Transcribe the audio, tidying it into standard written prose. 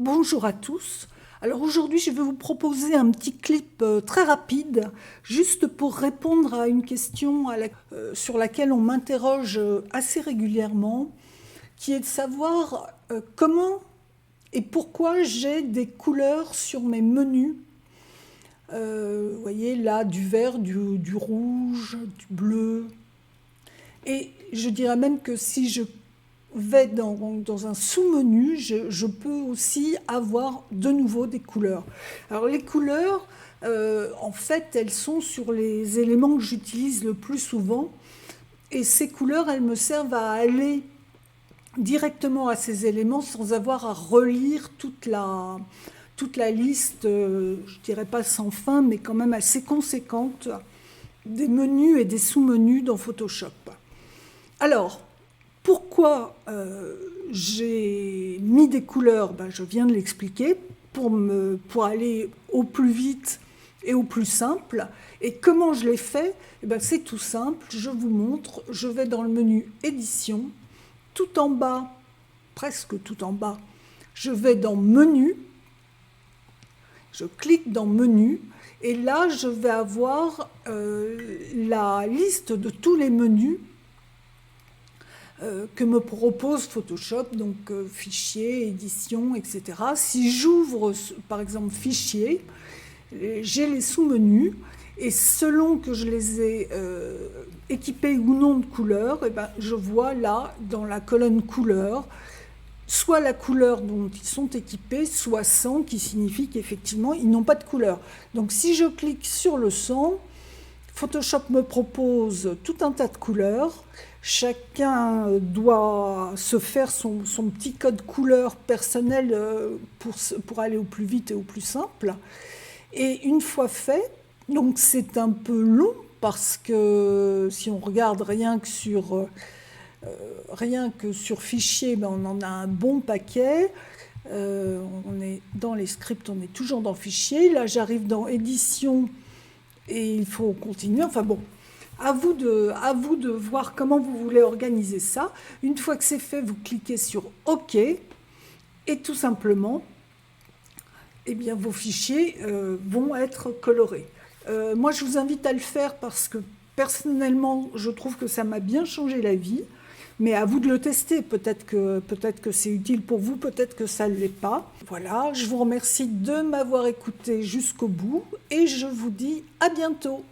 Bonjour à tous. Alors aujourd'hui, je vais vous proposer un petit clip très rapide, juste pour répondre à une question sur laquelle on m'interroge assez régulièrement, qui est de savoir comment et pourquoi j'ai des couleurs sur mes menus. Vous voyez là, du vert, du rouge, du bleu. Et je dirais même que si je vais dans un sous-menu, je peux aussi avoir de nouveau des couleurs. Alors les couleurs, en fait, elles sont sur les éléments que j'utilise le plus souvent. Et ces couleurs, elles me servent à aller directement à ces éléments sans avoir à relire toute la liste, je dirais pas sans fin, mais quand même assez conséquente, des menus et des sous-menus dans Photoshop. Alors, pourquoi j'ai mis des couleurs? Je viens de l'expliquer, pour aller au plus vite et au plus simple. Et comment je l'ai fait? C'est tout simple, je vous montre. Je vais dans le menu Édition, tout en bas, presque tout en bas, je vais dans Menu, je clique dans Menu, et là je vais avoir la liste de tous les menus que me propose Photoshop, donc fichier, édition, etc. Si j'ouvre par exemple fichier, j'ai les sous-menus, et selon que je les ai équipés ou non de couleurs, je vois là dans la colonne couleurs soit la couleur dont ils sont équipés, soit sans, qui signifie qu'effectivement ils n'ont pas de couleur. Donc si je clique sur le sans, Photoshop me propose tout un tas de couleurs. Chacun doit se faire son petit code couleur personnel pour aller au plus vite et au plus simple. Et une fois fait, donc c'est un peu long parce que si on regarde rien que sur fichier, on en a un bon paquet. On est dans les scripts, on est toujours dans fichier. Là, j'arrive dans édition et il faut continuer. Enfin bon, à vous de voir comment vous voulez organiser ça. Une fois que c'est fait, vous cliquez sur OK et tout simplement, vos fichiers vont être colorés. Moi, je vous invite à le faire parce que personnellement, je trouve que ça m'a bien changé la vie. Mais à vous de le tester, peut-être que c'est utile pour vous, peut-être que ça ne l'est pas. Voilà, je vous remercie de m'avoir écouté jusqu'au bout et je vous dis à bientôt.